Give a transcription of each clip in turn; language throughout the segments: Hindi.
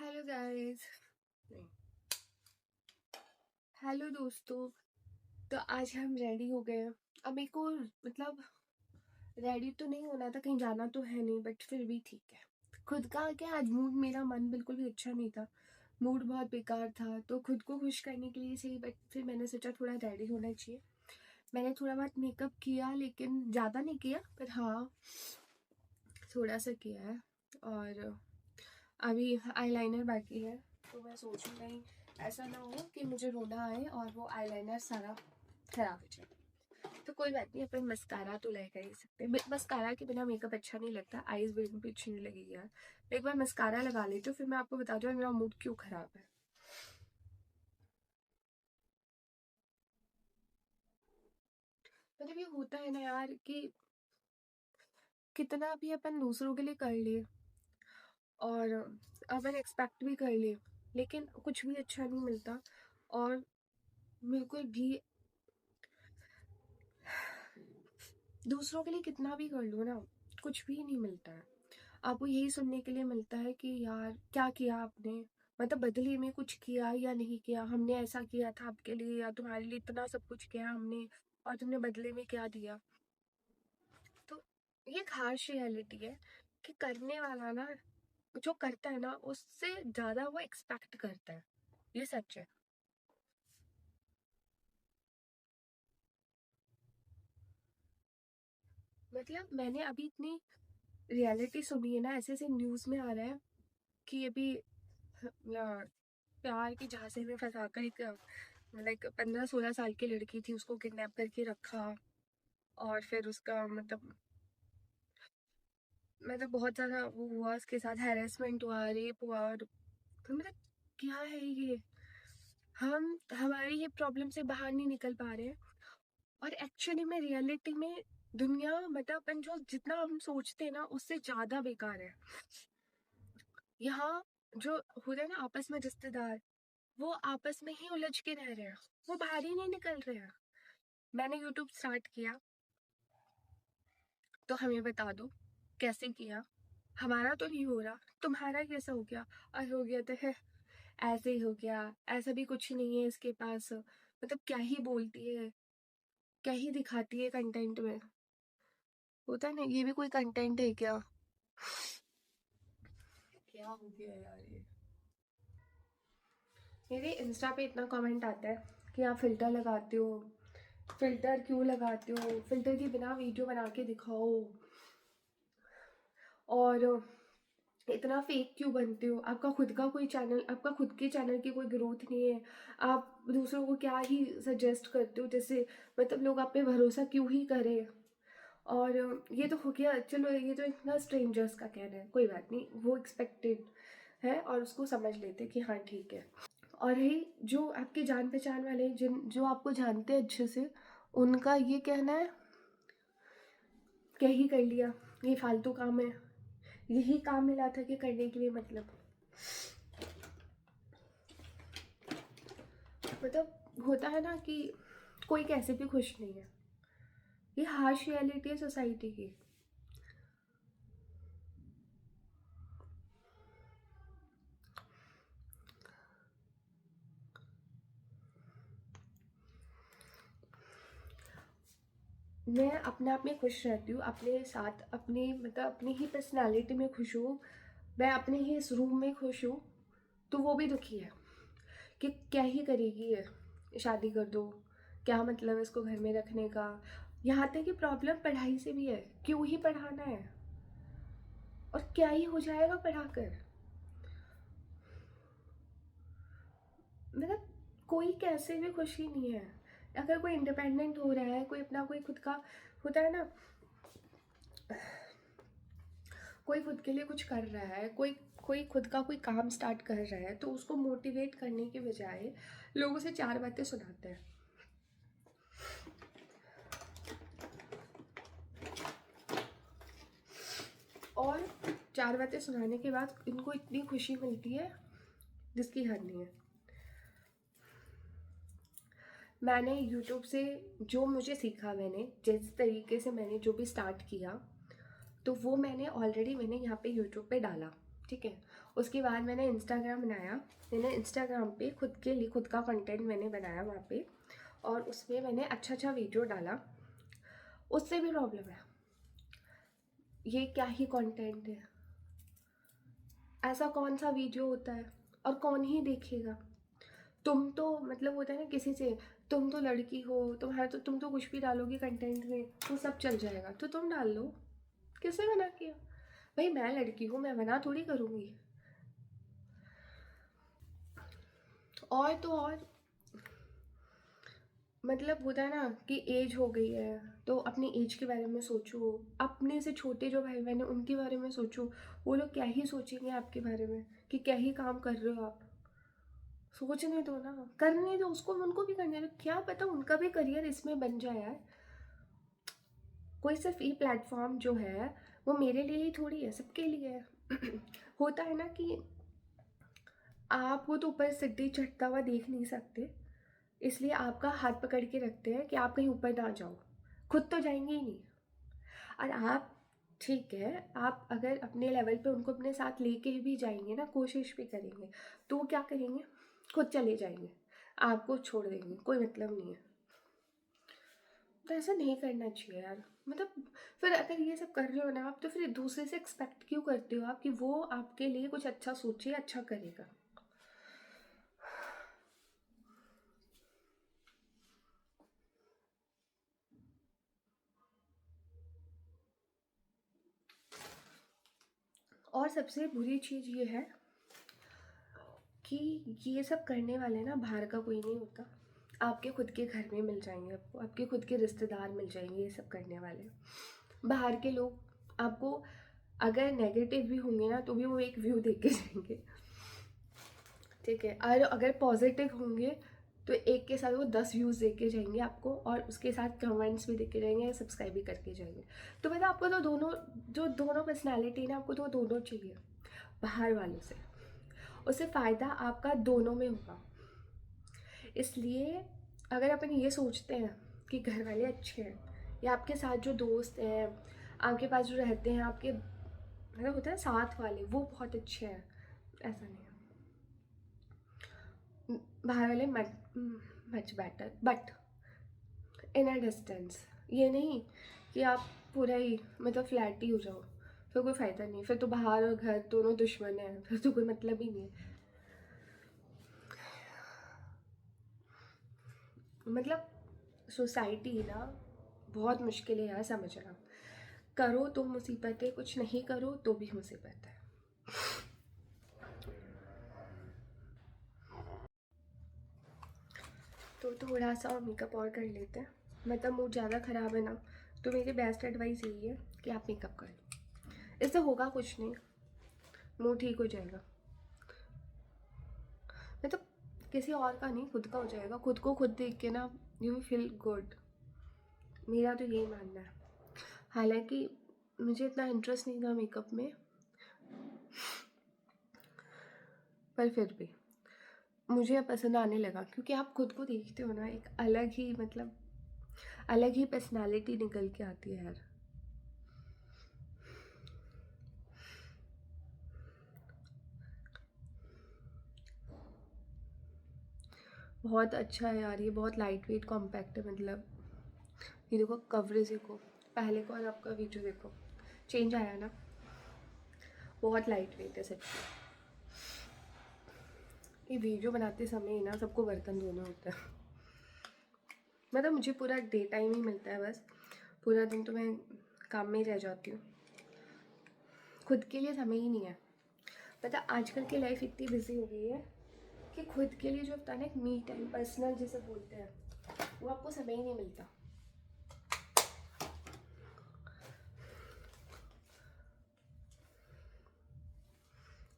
Hello guys. नहीं, हेलो दोस्तों। तो आज हम रेडी हो गए हैं। अब मेरे को मतलब रेडी तो नहीं होना था, कहीं जाना तो है नहीं, बट फिर भी ठीक है। खुद का क्या, आज मूड, मेरा मन बिल्कुल भी अच्छा नहीं था। मूड बहुत बेकार था, तो खुद को खुश करने के लिए सही, बट फिर मैंने सोचा थोड़ा रेडी होना चाहिए। मैंने थोड़ा बहुत मेकअप किया, लेकिन ज़्यादा नहीं किया, पर हाँ थोड़ा सा किया है। और अभी आईलाइनर बाकी है, तो मैं सोच रही नहीं ऐसा ना हो कि मुझे रोना आए और वो आईलाइनर सारा खराब हो जाए। तो कोई बात नहीं, अपन मस्कारा तो लगा ही सकते हैं। मस्कारा के बिना मेकअप अच्छा नहीं लगता, आईज बिल्कुल भी अच्छी नहीं लगेगी यार। मैं एक बार मस्कारा लगा लेती हूँ, फिर मैं आपको बता दूँ मेरा मूड क्यों खराब है। मतलब ये होता है ना यार कि कितना भी अपन दूसरों के लिए कर ले और अपन एक्सपेक्ट भी कर ले, लेकिन कुछ भी अच्छा नहीं मिलता। और बिल्कुल भी दूसरों के लिए कितना भी कर लो ना, कुछ भी नहीं मिलता है। आपको यही सुनने के लिए मिलता है कि यार क्या किया आपने, मतलब बदले में कुछ किया या नहीं किया, हमने ऐसा किया था आपके लिए या तुम्हारे लिए इतना सब कुछ किया हमने, और तुमने बदले में क्या दिया। तो ये एक हार्श रियलिटी है कि करने वाला ना, जो करता है ना उससे ज्यादा वो एक्सपेक्ट करता है। ये सच है। मतलब मैंने अभी इतनी रियलिटी सुनी है ना, ऐसे ऐसे न्यूज में आ रहा है कि अभी प्यार के झांसे में फंसाकर एक लाइक 15-16 साल की लड़की थी, उसको किडनैप करके रखा। और फिर उसका मतलब बहुत ज़्यादा वो हुआ, उसके साथ हैरेसमेंट हुआ, रेप हुआ। और तो मतलब क्या है ये, हम हमारी ये प्रॉब्लम से बाहर नहीं निकल पा रहे हैं। और एक्चुअली में रियलिटी में दुनिया, मतलब अपन जो जितना हम सोचते हैं ना उससे ज़्यादा बेकार है। यहाँ जो होते हैं ना आपस में रिश्तेदार, वो आपस में ही उलझ के रह रहे हैं, वो बाहर ही नहीं निकल रहे हैं। मैंने यूट्यूब स्टार्ट किया, तो हमें बता दो कैसे किया। हमारा तो नहीं हो रहा, तुम्हारा कैसा हो गया। और हो गया तो है, ऐसे ही हो गया, ऐसा भी कुछ नहीं है इसके पास, मतलब क्या ही बोलती है, क्या ही दिखाती है कंटेंट में। होता है ना, ये भी कोई कंटेंट है क्या। क्या हो गया यार ये। मेरे इंस्टा पे इतना कमेंट आता है कि आप फिल्टर लगाते हो, फिल्टर क्यों लगाते हो, फिल्टर के बिना वीडियो बना के दिखाओ, और इतना फेक क्यों बनते हो, आपका खुद का कोई चैनल, आपका खुद के चैनल की कोई ग्रोथ नहीं है, आप दूसरों को क्या ही सजेस्ट करते हो, जैसे मतलब लोग आप पे भरोसा क्यों ही करें। और ये तो हो गया, चलो ये तो इतना स्ट्रेंजर्स का कहना है, कोई बात नहीं, वो एक्सपेक्टेड है और उसको समझ लेते हैं कि हाँ ठीक है। और ये जो आपके जान पहचान वाले, जिन जो आपको जानते हैं अच्छे से, उनका ये कहना है क्या ही कर लिया, ये फालतू काम है, यही काम मिला था कि करने के लिए, मतलब होता है ना कि कोई कैसे भी खुश नहीं है। ये हार्श रियलिटी है सोसाइटी की। मैं अपने आप में खुश रहती हूँ, अपने साथ, अपने मतलब अपनी ही पर्सनालिटी में खुश हूँ, मैं अपने ही इस रूम में खुश हूँ। तो वो भी दुखी है कि क्या ही करेगी ये, शादी कर दो, क्या मतलब है इसको घर में रखने का। यहाँ तक कि प्रॉब्लम पढ़ाई से भी है, क्यों ही पढ़ाना है, और क्या ही हो जाएगा पढ़ाकर। मतलब कोई कैसे भी खुशी नहीं है। अगर कोई इंडिपेंडेंट हो रहा है, कोई अपना कोई खुद का होता है ना, कोई खुद के लिए कुछ कर रहा है, कोई कोई खुद का कोई काम स्टार्ट कर रहा है, तो उसको मोटिवेट करने के बजाय लोगों से चार बातें सुनाते हैं। और चार बातें सुनाने के बाद इनको इतनी खुशी मिलती है जिसकी हद नहीं है। मैंने यूट्यूब से जो मुझे सीखा, मैंने जिस तरीके से मैंने जो भी स्टार्ट किया, तो वो मैंने ऑलरेडी मैंने यहाँ पे यूट्यूब पे डाला। ठीक है। उसके बाद मैंने इंस्टाग्राम बनाया। मैंने इंस्टाग्राम पे खुद के लिए खुद का कंटेंट मैंने बनाया वहाँ पे, और उसमें मैंने अच्छा अच्छा वीडियो डाला। उससे भी प्रॉब्लम है, ये क्या ही कंटेंट है, ऐसा कौन सा वीडियो होता है और कौन ही देखेगा। तुम तो मतलब होता है ना किसी से, तुम तो लड़की हो, तुम्हारा तो तुम तो कुछ भी डालोगी कंटेंट में तो सब चल जाएगा, तो तुम डाल लो। किसने मना किया? भाई मैं लड़की हूँ, मैं मना थोड़ी करूँगी। और तो और मतलब होता है ना कि एज हो गई है तो अपनी एज के बारे में सोचो, अपने से छोटे जो भाई बहन हैं उनके बारे में सोचो। वो लोग क्या ही सोचेंगे आपके बारे में कि क्या ही काम कर रहे हो आप। सोचने दो ना, करने दो उसको, उनको भी करने दो, क्या पता उनका भी करियर इसमें बन जाए यार। कोई सिर्फ ये प्लेटफॉर्म जो है वो मेरे लिए ही थोड़ी है, सबके लिए है। होता है ना कि आप वो तो ऊपर सीढ़ी चढ़ता हुआ देख नहीं सकते, इसलिए आपका हाथ पकड़ के रखते हैं कि आप कहीं ऊपर ना जाओ, खुद तो जाएंगे ही नहीं। और आप, ठीक है, आप अगर अपने लेवल पे उनको अपने साथ लेके भी जाएंगे ना, कोशिश भी करेंगे, तो वो क्या करेंगे, खुद चले जाएंगे, आपको छोड़ देंगे, कोई मतलब नहीं है। तो ऐसा नहीं करना चाहिए यार। मतलब फिर अगर ये सब कर रहे हो ना आप, तो फिर दूसरे से एक्सपेक्ट क्यों करते हो आप कि वो आपके लिए कुछ अच्छा सोचे, अच्छा करेगा। और सबसे बुरी चीज़ ये है कि ये सब करने वाले ना बाहर का कोई नहीं होता, आपके खुद के घर में मिल जाएंगे आपको, आपके खुद के रिश्तेदार मिल जाएंगे ये सब करने वाले। बाहर के लोग आपको अगर नेगेटिव भी होंगे ना तो भी वो एक व्यू देख के जाएंगे, ठीक है। और अगर पॉजिटिव होंगे तो एक के साथ वो 10 व्यूज़ देख के जाएंगे आपको, और उसके साथ कमेंट्स भी देख के जाएंगे, सब्सक्राइब भी करके जाएंगे। तो मतलब आपको तो दोनों, जो दोनों पर्सनैलिटी ना, आपको तो दोनों चाहिए बाहर वालों से। उससे फ़ायदा आपका दोनों में होगा। इसलिए अगर अपन ये सोचते हैं कि घर वाले अच्छे हैं, या आपके साथ जो दोस्त हैं, आपके पास जो रहते हैं, आपके मतलब होता है साथ वाले, वो बहुत अच्छे हैं, ऐसा नहीं है। बाहर वाले much better, but in a distance. ये नहीं कि आप पूरा ही मतलब फ्लैट ही हो जाओ, फिर कोई फ़ायदा नहीं, फिर तो बाहर और घर दोनों दुश्मन हैं, फिर तो कोई मतलब ही नहीं है। मतलब सोसाइटी ना बहुत मुश्किल है यार समझना। करो तो मुसीबत है, कुछ नहीं करो तो भी मुसीबत है। तो थोड़ा सा मेकअप और कर लेते हैं, मतलब मूड ज़्यादा ख़राब है ना, तो मेरी बेस्ट एडवाइस यही है कि आप मेकअप कर लो, इससे होगा कुछ नहीं, मूड ठीक हो जाएगा। मतलब किसी और का नहीं, खुद का हो जाएगा, खुद को खुद देख के ना यू विल फील गुड। मेरा तो यही मानना है। हालांकि मुझे इतना इंटरेस्ट नहीं था मेकअप में, पर फिर भी मुझे अब पसंद आने लगा, क्योंकि आप खुद को देखते हो ना, एक अलग ही मतलब अलग ही पर्सनालिटी निकल के आती है यार। बहुत अच्छा है यार, ये बहुत लाइट वेट कॉम्पैक्ट है। मतलब ये देखो, कवरेज देखो, पहले को और आपका वीडियो देखो, चेंज आया ना, बहुत लाइट वेट है सच में। ये वीडियो बनाते समय ही ना सबको बर्तन धोने होता है। मतलब मुझे पूरा डे टाइम ही मिलता है बस, पूरा दिन तो मैं काम में ही रह जाती हूँ, खुद के लिए समय ही नहीं है। पता आजकल की लाइफ इतनी बिजी हो गई है कि खुद के लिए जो होता है ना, एक मी टाइम, पर्सनल जिसे बोलते हैं, वो आपको समय ही नहीं मिलता।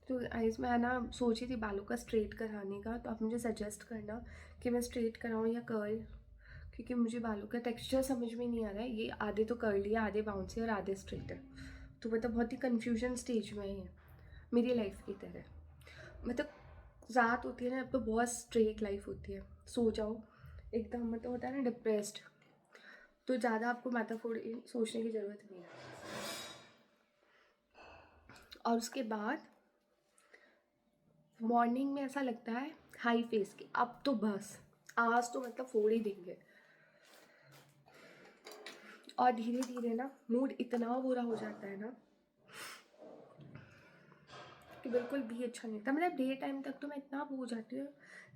तो गाइस मैं ना सोची थी बालों का स्ट्रेट कराने का, तो आप मुझे सजेस्ट करना कि मैं स्ट्रेट कराऊँ या कर्ल, क्योंकि मुझे बालों का टेक्सचर समझ में नहीं आ रहा है। ये आधे तो कर्ली है, आधे बाउंसी और आधे स्ट्रेट है, तो मतलब बहुत ही कन्फ्यूजन स्टेज में है मेरी लाइफ की तरह। मतलब रात होती है ना, अब तो बहुत स्ट्रेट लाइफ होती है, सो जाओ एकदम, मतलब होता है ना डिप्रेस्ड, तो ज़्यादा आपको माथा फोड़ सोचने की ज़रूरत नहीं है। और उसके बाद मॉर्निंग में ऐसा लगता है हाई फेस की, अब तो बस आज तो मतलब फोड़ ही देंगे। और धीरे धीरे ना मूड इतना बुरा हो जाता है ना कि बिल्कुल भी अच्छा नहीं था। मतलब डे टाइम तक तो मैं इतना वो हो जाती हूँ,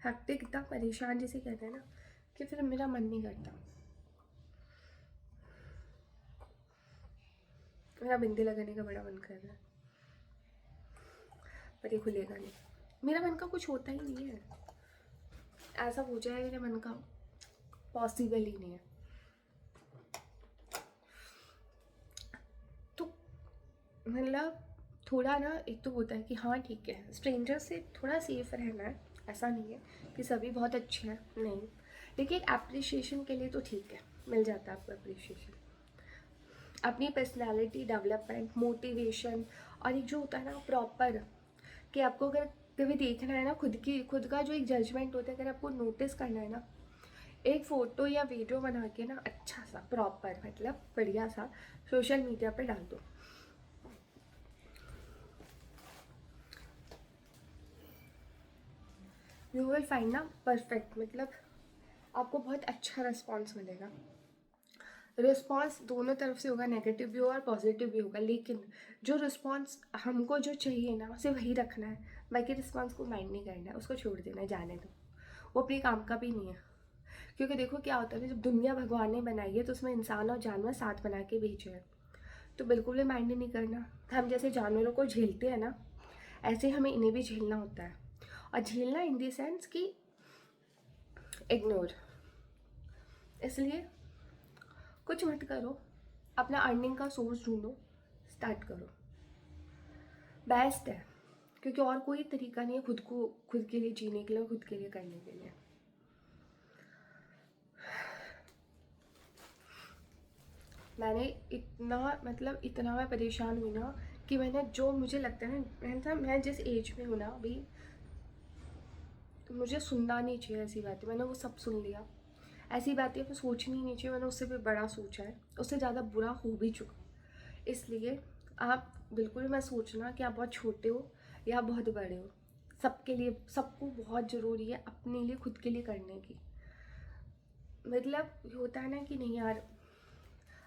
हेक्टिक, इतना परेशान जिसे कहते हैं ना, कि फिर मेरा मन नहीं करता। मेरा बिंदी लगाने का बड़ा मन कर रहा है, पर ये खुलेगा नहीं। मेरा मन का कुछ होता ही नहीं है, ऐसा हो जाए मेरे मन का पॉसिबल ही नहीं है। तो मतलब थोड़ा ना, एक तो होता है कि हाँ ठीक है, स्ट्रेंजर से थोड़ा सेफ रहना है, ऐसा नहीं है कि सभी बहुत अच्छे हैं, नहीं, लेकिन अप्रिशिएशन के लिए तो ठीक है, मिल जाता है आपको अप्रिशिएशन। अपनी पर्सनालिटी डेवलपमेंट, मोटिवेशन, और एक जो होता है ना प्रॉपर, कि आपको अगर कभी देखना है ना, खुद का जो एक जजमेंट होता है, अगर आपको नोटिस करना है ना, एक फ़ोटो या वीडियो बना के ना अच्छा सा प्रॉपर, मतलब बढ़िया सा, सोशल मीडिया पे डाल दो। यू विल फाइंड ना परफेक्ट, मतलब आपको बहुत अच्छा रिस्पॉन्स मिलेगा। रिस्पॉन्स दोनों तरफ से होगा, नेगेटिव भी होगा और पॉजिटिव भी होगा, लेकिन जो रिस्पॉन्स हमको जो चाहिए ना उसे वही रखना है। बाकी रिस्पॉन्स को माइंड नहीं करना है, उसको छोड़ देना है, जाने दो, वो अपने काम का भी नहीं है। क्योंकि देखो क्या होता है, जब दुनिया भगवान ने बनाई है तो उसमें इंसान और जानवर साथ बना के भेजे हैं, तो बिल्कुल भी माइंड ही नहीं करना। हम जैसे जानवरों को झेलते हैं ना, ऐसे हमें इन्हें भी झेलना होता है। और झेलना इन दी सेंस कि इग्नोर। इसलिए कुछ मत करो, अपना अर्निंग का सोर्स ढूंढो, स्टार्ट करो, बेस्ट है। क्योंकि और कोई तरीका नहीं है खुद के लिए जीने के लिए, खुद के लिए करने के लिए। मैंने इतना, मतलब इतना मैं परेशान हुई ना, कि मैंने जो मुझे लगता है ना, मैं जिस एज में हूँ ना अभी, तो मुझे सुनना नहीं चाहिए ऐसी बातें, मैंने वो सब सुन लिया। ऐसी बातें मैं सोचनी नहीं चाहिए, मैंने उससे भी बड़ा सोचा है, उससे ज़्यादा बुरा हो भी चुका। इसलिए आप बिल्कुल मत सोचना कि आप बहुत छोटे हो या बहुत बड़े हो। सबके लिए, सबको बहुत ज़रूरी है अपने लिए, खुद के लिए करने की। मतलब होता है ना कि नहीं यार,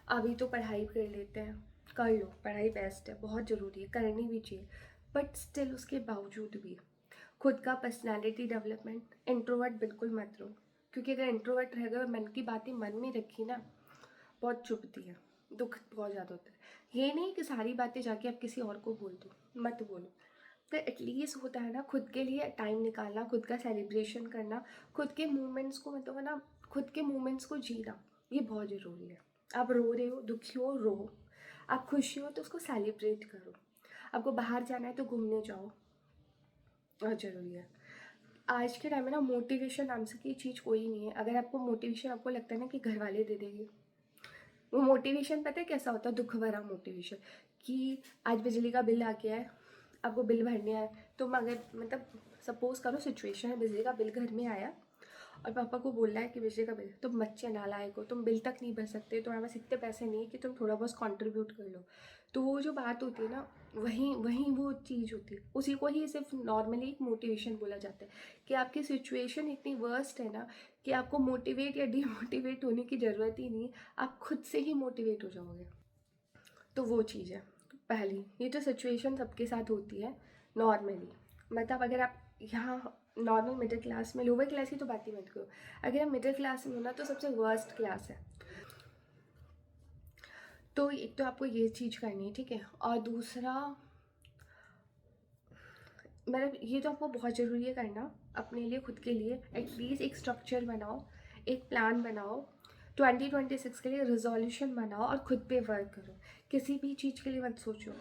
अभी तो पढ़ाई कर लेते हैं, कर लो, पढ़ाई बेस्ट है, बहुत ज़रूरी है, करनी भी चाहिए, बट स्टिल उसके बावजूद भी खुद का पर्सनालिटी डेवलपमेंट, इंट्रोवर्ट बिल्कुल मत रहो। क्योंकि अगर इंट्रोवर्ट रह गए और मन की बातें मन में रखी ना, बहुत चुभती है, दुख बहुत ज़्यादा होता है। ये नहीं कि सारी बातें जाके आप किसी और को बोल दो, मत बोलो, तो एटलीस्ट होता है ना खुद के लिए टाइम निकालना, खुद का सेलिब्रेशन करना, खुद के मोमेंट्स को, मतलब है ना, खुद के मोमेंट्स को जीना, ये बहुत ज़रूरी है। आप रो रहे हो, दुखी हो, रो। आप खुशी हो तो उसको सेलिब्रेट करो। आपको बाहर जाना है तो घूमने जाओ, बहुत ज़रूरी है। आज के टाइम में ना मोटिवेशन नाम से की चीज़ कोई नहीं है। अगर आपको मोटिवेशन, आपको लगता है ना कि घर वाले दे देंगे, वो मोटिवेशन पता है कैसा होता है? दुख भरा मोटिवेशन, कि आज बिजली का बिल आ गया है, आपको बिल भरने है। तुम अगर, मतलब सपोज करो सिचुएशन है, बिजली का बिल घर में आया और पापा को बोल रहा है कि बिजली का बिल, तुम बच्चे नालायक हो, तुम बिल तक नहीं भर सकते, तुम्हारे पास इतने पैसे नहीं है कि तुम थोड़ा बहुत कंट्रीब्यूट कर लो। तो वो जो बात होती है ना, वहीं वहीं वो चीज़ होती है, उसी को ही सिर्फ नॉर्मली एक मोटिवेशन बोला जाता है। कि आपकी सिचुएशन इतनी वर्स्ट है ना, कि आपको मोटिवेट या डीमोटिवेट होने की ज़रूरत ही नहीं, आप खुद से ही मोटिवेट हो जाओगे। तो वो चीज़ है पहली। ये तो सिचुएशन सबके साथ होती है नॉर्मली, मतलब अगर आप यहाँ नॉर्मल मिडिल क्लास में, लोअर क्लास की तो बात ही मत करो, अगर आप मिडिल क्लास में हो ना तो सबसे वर्स्ट क्लास है। तो एक तो आपको ये चीज़ करनी है, ठीक है। और दूसरा, मतलब ये तो आपको बहुत ज़रूरी है करना अपने लिए, खुद के लिए। एटलीस्ट एक स्ट्रक्चर बनाओ, एक प्लान बनाओ, 2026 के लिए रिजोल्यूशन बनाओ और खुद पे वर्क करो। किसी भी चीज़ के लिए मत सोचो।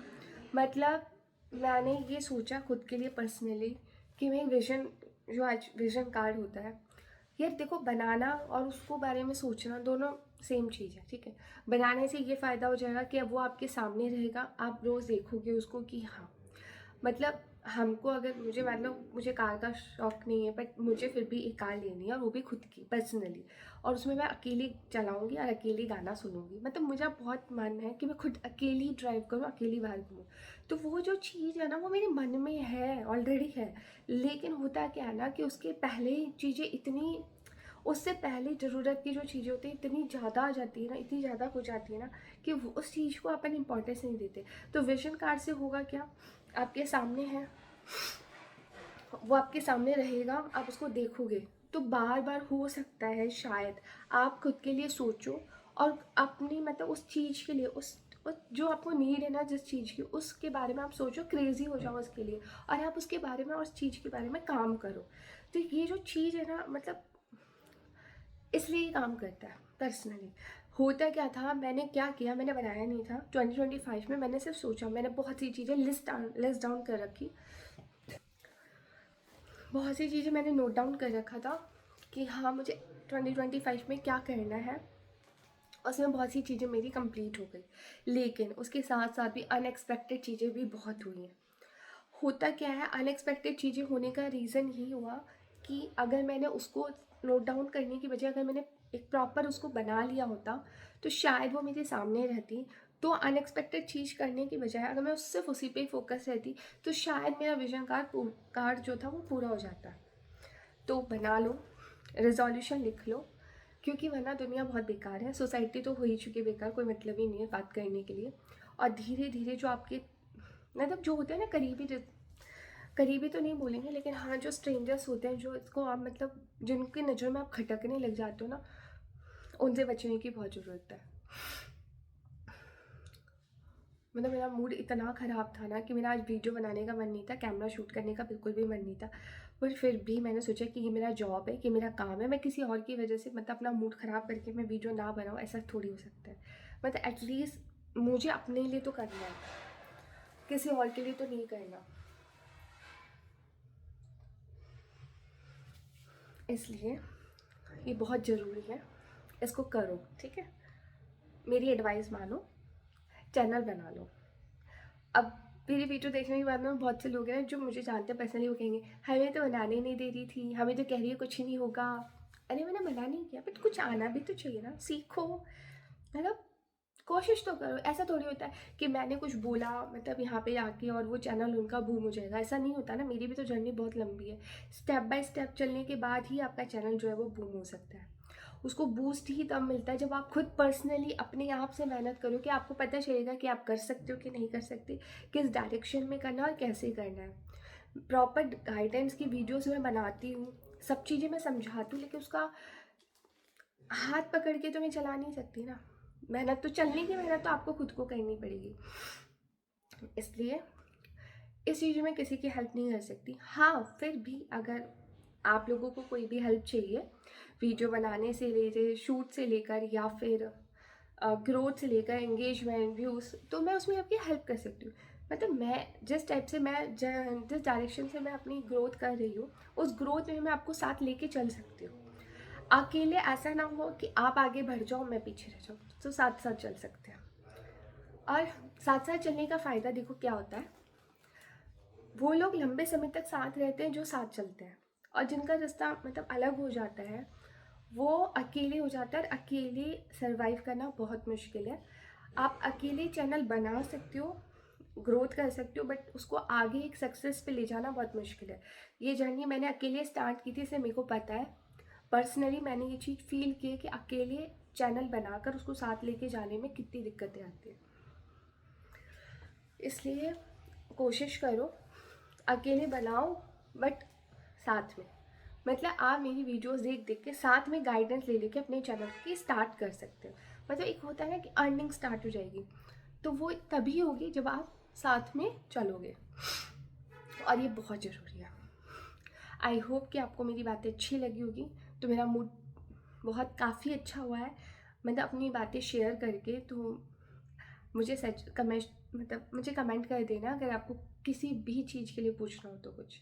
मतलब मैंने ये सोचा खुद के लिए पर्सनली कि मैं विज़न, जो आज विज़न कार्ड होता है, यार देखो, बनाना और उसको बारे में सोचना दोनों सेम चीज़ है, ठीक है। बनाने से ये फ़ायदा हो जाएगा कि अब वो आपके सामने रहेगा, आप रोज़ देखोगे उसको कि हाँ, मतलब हमको अगर मुझे मतलब मुझे कार का शौक नहीं है, बट मुझे फिर भी एक कार लेनी है, और वो भी खुद की पर्सनली, और उसमें मैं अकेली चलाऊंगी और अकेली गाना सुनूंगी। मतलब मुझे बहुत मन है कि मैं खुद अकेली ड्राइव करूँ, अकेली बाहर घूमूँ। तो वो जो चीज़ है ना, वो मेरे मन में है, ऑलरेडी है। लेकिन होता क्या है ना कि उसके पहले चीज़ें इतनी, उससे पहले ज़रूरत की जो चीज़ें होती हैं इतनी ज़्यादा आ जाती है ना, इतनी ज़्यादा हो जाती है ना, कि उस चीज़ को अपन इम्पोर्टेंस नहीं देते। तो विजन कार्ड से होगा क्या, आपके सामने है, वो आपके सामने रहेगा, आप उसको देखोगे, तो बार बार हो सकता है शायद आप खुद के लिए सोचो, और अपनी मतलब उस चीज़ के लिए, उस जो आपको नीड है ना जिस चीज़ की, उसके बारे में आप सोचो, क्रेजी हो जाओ उसके लिए, और आप उसके बारे में, उस चीज़ के बारे में काम करो। तो ये जो चीज़ है ना, मतलब इसलिए काम करता है पर्सनली। होता क्या था, मैंने क्या किया, मैंने बनाया नहीं था 2025 में, मैंने सिर्फ सोचा, मैंने बहुत सी चीज़ें लिस्ट डाउन कर रखी, बहुत सी चीज़ें मैंने नोट डाउन कर रखा था कि हाँ मुझे 2025 में क्या करना है। उसमें बहुत सी चीज़ें मेरी कंप्लीट हो गई, लेकिन उसके साथ साथ भी अनएक्सपेक्टेड चीज़ें भी बहुत हुई हैं। होता क्या है, अनएक्सपेक्टेड चीज़ें होने का रीज़न यही हुआ कि अगर मैंने उसको नोट डाउन करने की बजाय अगर मैंने एक प्रॉपर उसको बना लिया होता, तो शायद वो मेरे सामने रहती। तो अनएक्सपेक्टेड चीज़ करने की बजाय अगर मैं सिर्फ उसी पे फोकस रहती, तो शायद मेरा विजन कार्ड जो था वो पूरा हो जाता। तो बना लो, रिजोल्यूशन लिख लो, क्योंकि वरना दुनिया बहुत बेकार है, सोसाइटी तो हो ही चुकी है बेकार, कोई मतलब ही नहीं है बात करने के लिए। और धीरे धीरे जो आपके मतलब जो होते हैं ना करीबी, करीबी तो नहीं बोलेंगे, लेकिन हाँ जो स्ट्रेंजर्स होते हैं, जो इसको आप मतलब जिनकी नज़र में आप खटकने लग जाते हो ना, उनसे बचने की बहुत ज़रूरत है। मतलब मेरा मूड इतना ख़राब था ना कि मेरा आज वीडियो बनाने का मन नहीं था, कैमरा शूट करने का बिल्कुल भी मन नहीं था। पर फिर भी मैंने सोचा कि ये मेरा जॉब है, कि मेरा काम है, मैं किसी और की वजह से मतलब अपना मूड ख़राब करके मैं वीडियो ना बनाऊँ, ऐसा थोड़ी हो सकता है। मतलब एटलीस्ट मुझे अपने लिए तो करना है, किसी और के लिए तो नहीं करना। इसलिए ये बहुत ज़रूरी है, इसको करो, ठीक है? मेरी एडवाइस मानो, चैनल बना लो। अब मेरी वीडियो देखने के बाद में बहुत से लोग हैं जो मुझे जानते हैं पर्सनली, वो कहेंगे हमें तो बनाने नहीं दे रही थी, हमें तो कह रही है कुछ नहीं होगा। अरे मैंने मना नहीं किया, बट कुछ आना भी तो चाहिए ना, सीखो, मतलब कोशिश तो करो। ऐसा थोड़ी होता है कि मैंने कुछ बोला मतलब यहाँ पे आके और वो चैनल उनका बूम हो जाएगा, ऐसा नहीं होता ना। मेरी भी तो जर्नी बहुत लंबी है, स्टेप बाय स्टेप चलने के बाद ही आपका चैनल जो है वो बूम हो सकता है। उसको बूस्ट ही तब मिलता है जब आप खुद पर्सनली अपने आप से मेहनत करो, कि आपको पता चलेगा कि आप कर सकते हो कि नहीं कर सकते, किस डायरेक्शन में करना और कैसे करना है। प्रॉपर गाइडेंस की वीडियोस मैं बनाती हूँ, सब चीज़ें मैं समझाती हूँ, लेकिन उसका हाथ पकड़ के तो मैं चला नहीं सकती ना। मेहनत तो, चलने की मेहनत तो आपको खुद को करनी पड़ेगी। इसलिए इस चीज़ में किसी की हेल्प नहीं कर सकती। हाँ, फिर भी अगर आप लोगों को कोई भी हेल्प चाहिए, वीडियो बनाने से लेकर, शूट से लेकर, या फिर ग्रोथ से लेकर एंगेजमेंट, व्यूज़, तो मैं उसमें आपकी हेल्प कर सकती हूँ। मतलब मैं जिस टाइप से जिस डायरेक्शन से मैं अपनी ग्रोथ कर रही हूँ, उस ग्रोथ में मैं आपको साथ लेके चल सकती हूँ। अकेले ऐसा ना हो कि आप आगे बढ़ जाओ मैं पीछे रह जाऊँ, तो साथ साथ चल सकते हैं। और साथ साथ चलने का फ़ायदा देखो क्या होता है, वो लोग लंबे समय तक साथ रहते हैं जो साथ चलते हैं, और जिनका रास्ता मतलब अलग हो जाता है, वो अकेले हो जाता है, और अकेले सरवाइव करना बहुत मुश्किल है। आप अकेले चैनल बना सकते हो, ग्रोथ कर सकते हो, बट उसको आगे एक सक्सेस पे ले जाना बहुत मुश्किल है। ये जर्नी मैंने अकेले स्टार्ट की थी, इसलिए मेरे को पता है, पर्सनली मैंने ये चीज़ फील की है कि अकेले चैनल बनाकर उसको साथ लेके जाने में कितनी दिक्कतें आती हैं। इसलिए कोशिश करो, अकेले बनाओ, बट साथ में, मतलब आप मेरी वीडियोस देख देख के साथ में गाइडेंस ले लेके अपने चैनल की स्टार्ट कर सकते हो। मतलब एक होता है ना कि अर्निंग स्टार्ट हो जाएगी, तो वो तभी होगी जब आप साथ में चलोगे, और ये बहुत ज़रूरी है। आई होप कि आपको मेरी बातें अच्छी लगी होगी। तो मेरा मूड बहुत काफ़ी अच्छा हुआ है, मतलब अपनी बातें शेयर करके। तो मुझे सच कमेंट, मतलब मुझे कमेंट कर देना अगर आपको किसी भी चीज़ के लिए पूछना हो तो कुछ।